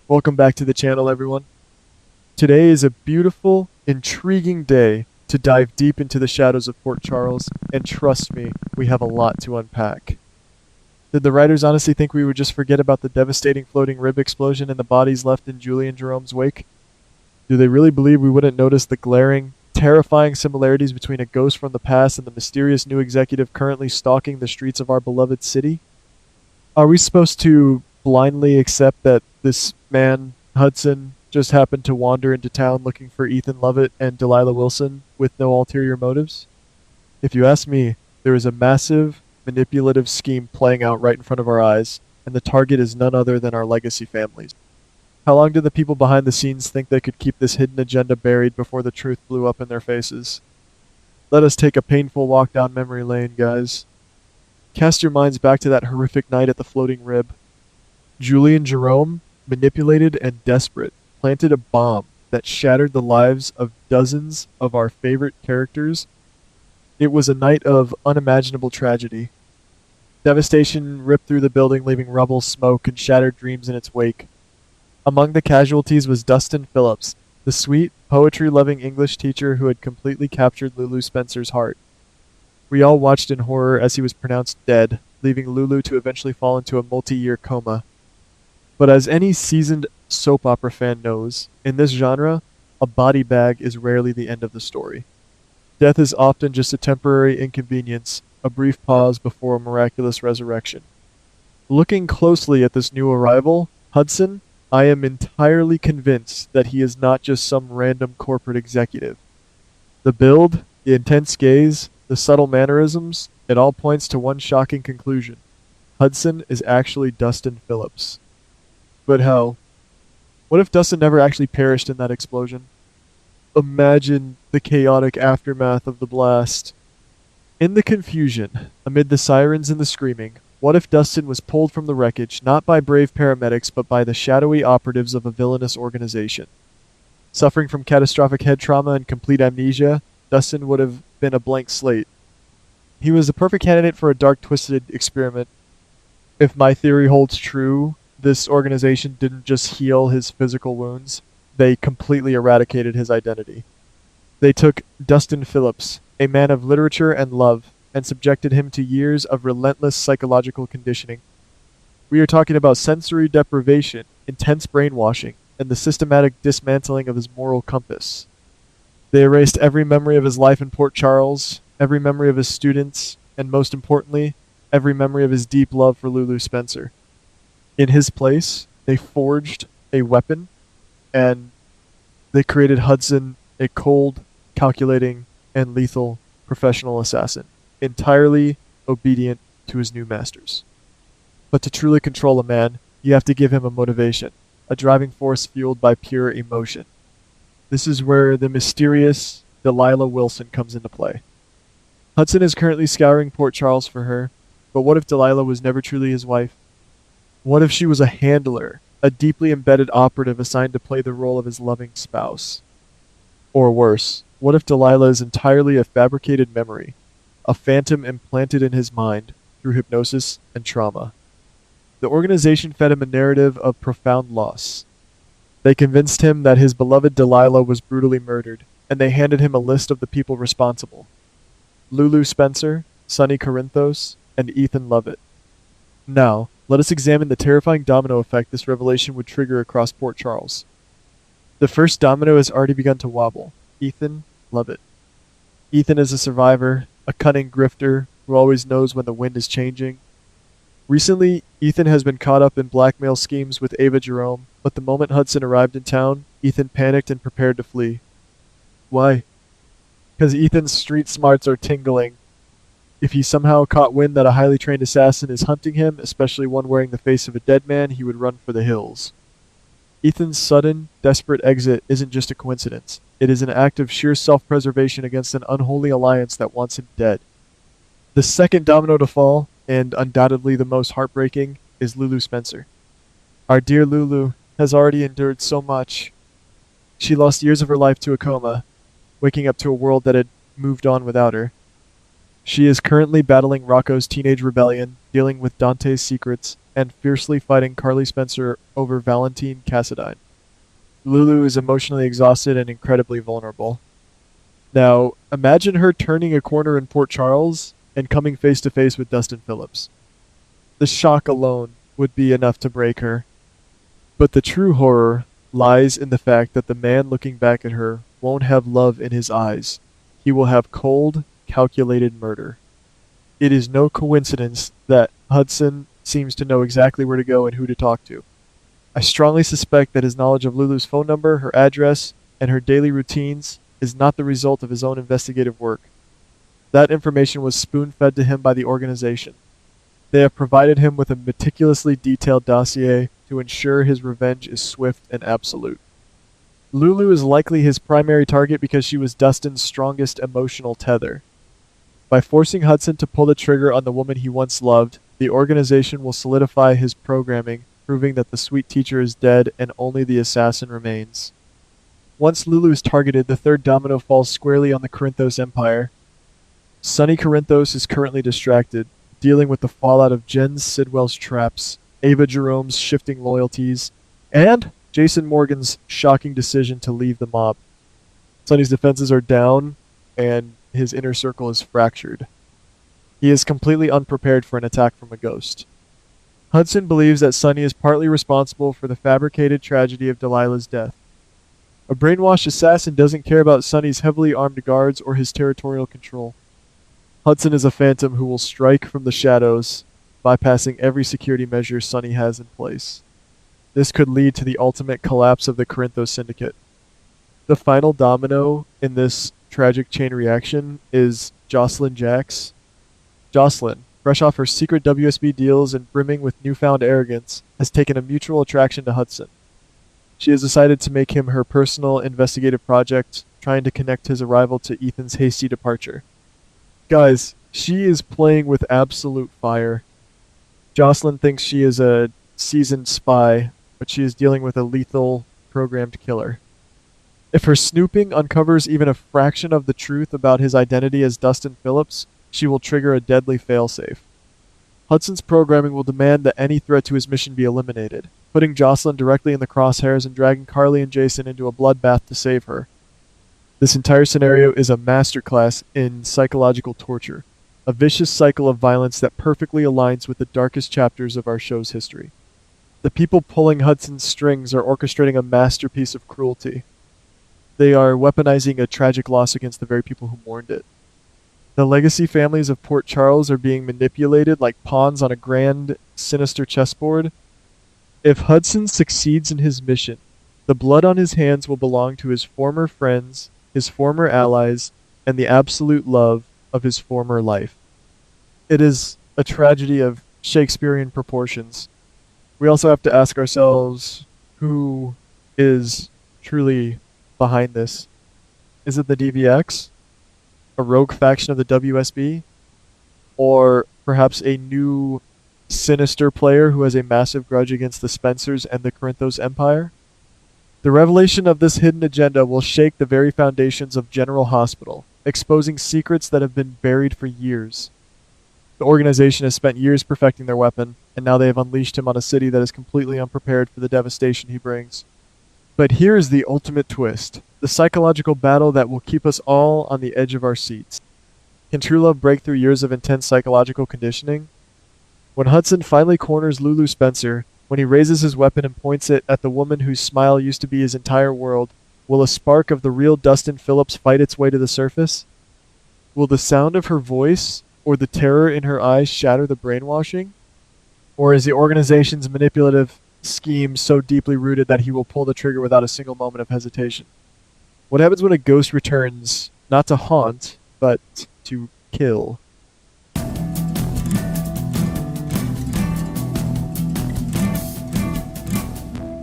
Welcome back to the channel, everyone. Today is a beautiful, intriguing day to dive deep into the shadows of Port Charles, and trust me, we have a lot to unpack. Did the writers honestly think we would just forget about the devastating floating rib explosion and the bodies left in Julie and Jerome's wake? Do they really believe we wouldn't notice the glaring, terrifying similarities between a ghost from the past and the mysterious new executive currently stalking the streets of our beloved city? Are we supposed to blindly accept that this man, Hudson, just happened to wander into town looking for Ethan Lovett and Delilah Wilson with no ulterior motives? If you ask me, there is a massive, manipulative scheme playing out right in front of our eyes, and the target is none other than our legacy families. How long did the people behind the scenes think they could keep this hidden agenda buried before the truth blew up in their faces? Let us take a painful walk down memory lane, guys. Cast your minds back to that horrific night at the floating rib. Julie and Jerome, manipulated and desperate, planted a bomb that shattered the lives of dozens of our favorite characters. It was a night of unimaginable tragedy. Devastation ripped through the building, leaving rubble, smoke, and shattered dreams in its wake. Among the casualties was Dustin Phillips, the sweet, poetry-loving English teacher who had completely captured Lulu Spencer's heart. We all watched in horror as he was pronounced dead, leaving Lulu to eventually fall into a multi-year coma. But as any seasoned soap opera fan knows, in this genre, a body bag is rarely the end of the story. Death is often just a temporary inconvenience, a brief pause before a miraculous resurrection. Looking closely at this new arrival, Hudson, I am entirely convinced that he is not just some random corporate executive. The build, the intense gaze, the subtle mannerisms, it all points to one shocking conclusion. Hudson is actually Dustin Phillips. But how? What if Dustin never actually perished in that explosion? Imagine the chaotic aftermath of the blast. In the confusion, amid the sirens and the screaming, what if Dustin was pulled from the wreckage not by brave paramedics but by the shadowy operatives of a villainous organization? Suffering from catastrophic head trauma and complete amnesia, Dustin would have been a blank slate. He was the perfect candidate for a dark, twisted experiment. If my theory holds true, this organization didn't just heal his physical wounds, they completely eradicated his identity. They took Dustin Phillips, a man of literature and love, and subjected him to years of relentless psychological conditioning. We are talking about sensory deprivation, intense brainwashing, and the systematic dismantling of his moral compass. They erased every memory of his life in Port Charles, every memory of his students, and most importantly, every memory of his deep love for Lulu Spencer. In his place, they forged a weapon, and they created Hudson, a cold, calculating, and lethal professional assassin, entirely obedient to his new masters. But to truly control a man, you have to give him a motivation, a driving force fueled by pure emotion. This is where the mysterious Delilah Wilson comes into play. Hudson is currently scouring Port Charles for her, but what if Delilah was never truly his wife? What if she was a handler, a deeply embedded operative assigned to play the role of his loving spouse? Or worse, what if Delilah is entirely a fabricated memory, a phantom implanted in his mind through hypnosis and trauma? The organization fed him a narrative of profound loss. They convinced him that his beloved Delilah was brutally murdered, and they handed him a list of the people responsible. Lulu Spencer, Sonny Corinthos, and Ethan Lovett. Now, let us examine the terrifying domino effect this revelation would trigger across Port Charles. The first domino has already begun to wobble. Ethan Lovett. Ethan is a survivor, a cunning grifter who always knows when the wind is changing. Recently, Ethan has been caught up in blackmail schemes with Ava Jerome, but the moment Hudson arrived in town, Ethan panicked and prepared to flee. Why? Because Ethan's street smarts are tingling. If he somehow caught wind that a highly trained assassin is hunting him, especially one wearing the face of a dead man, he would run for the hills. Ethan's sudden, desperate exit isn't just a coincidence. It is an act of sheer self-preservation against an unholy alliance that wants him dead. The second domino to fall, and undoubtedly the most heartbreaking, is Lulu Spencer. Our dear Lulu has already endured so much. She lost years of her life to a coma, waking up to a world that had moved on without her. She is currently battling Rocco's teenage rebellion, dealing with Dante's secrets, and fiercely fighting Carly Spencer over Valentine Cassadine. Lulu is emotionally exhausted and incredibly vulnerable. Now, imagine her turning a corner in Port Charles and coming face to face with Dustin Phillips. The shock alone would be enough to break her. But the true horror lies in the fact that the man looking back at her won't have love in his eyes. He will have cold, calculated murder. It is no coincidence that Hudson seems to know exactly where to go and who to talk to. I strongly suspect that his knowledge of Lulu's phone number, her address, and her daily routines is not the result of his own investigative work. That information was spoon-fed to him by the organization. They have provided him with a meticulously detailed dossier to ensure his revenge is swift and absolute. Lulu is likely his primary target because she was Dustin's strongest emotional tether. By forcing Hudson to pull the trigger on the woman he once loved, the organization will solidify his programming, proving that the sweet teacher is dead and only the assassin remains. Once Lulu is targeted, the third domino falls squarely on the Corinthos Empire. Sonny Corinthos is currently distracted, dealing with the fallout of Jen Sidwell's traps, Ava Jerome's shifting loyalties, and Jason Morgan's shocking decision to leave the mob. Sonny's defenses are down, and his inner circle is fractured. He is completely unprepared for an attack from a ghost. Hudson believes that Sonny is partly responsible for the fabricated tragedy of Delilah's death. A brainwashed assassin doesn't care about Sonny's heavily armed guards or his territorial control. Hudson is a phantom who will strike from the shadows, bypassing every security measure Sonny has in place. This could lead to the ultimate collapse of the Corinthos Syndicate. The final domino in this tragic chain reaction is Jocelyn Jax. Jocelyn, fresh off her secret WSB deals and brimming with newfound arrogance, has taken a mutual attraction to Hudson. She has decided to make him her personal investigative project, trying to connect his arrival to Ethan's hasty departure. Guys, she is playing with absolute fire. Jocelyn thinks she is a seasoned spy, but she is dealing with a lethal, programmed killer. If her snooping uncovers even a fraction of the truth about his identity as Dustin Phillips, she will trigger a deadly failsafe. Hudson's programming will demand that any threat to his mission be eliminated, putting Jocelyn directly in the crosshairs and dragging Carly and Jason into a bloodbath to save her. This entire scenario is a masterclass in psychological torture, a vicious cycle of violence that perfectly aligns with the darkest chapters of our show's history. The people pulling Hudson's strings are orchestrating a masterpiece of cruelty. They are weaponizing a tragic loss against the very people who mourned it. The legacy families of Port Charles are being manipulated like pawns on a grand, sinister chessboard. If Hudson succeeds in his mission, the blood on his hands will belong to his former friends, his former allies, and the absolute love of his former life. It is a tragedy of Shakespearean proportions. We also have to ask ourselves, who is truly behind this? Is it the DVX? A rogue faction of the WSB? Or perhaps a new sinister player who has a massive grudge against the Spencers and the Corinthos Empire? The revelation of this hidden agenda will shake the very foundations of General Hospital, exposing secrets that have been buried for years. The organization has spent years perfecting their weapon, and now they have unleashed him on a city that is completely unprepared for the devastation he brings. But here is the ultimate twist, the psychological battle that will keep us all on the edge of our seats. Can true love break through years of intense psychological conditioning? When Hudson finally corners Lulu Spencer, when he raises his weapon and points it at the woman whose smile used to be his entire world, will a spark of the real Dustin Phillips fight its way to the surface? Will the sound of her voice or the terror in her eyes shatter the brainwashing? Or is the organization's manipulative scheme so deeply rooted that he will pull the trigger without a single moment of hesitation? What happens when a ghost returns, not to haunt, but to kill?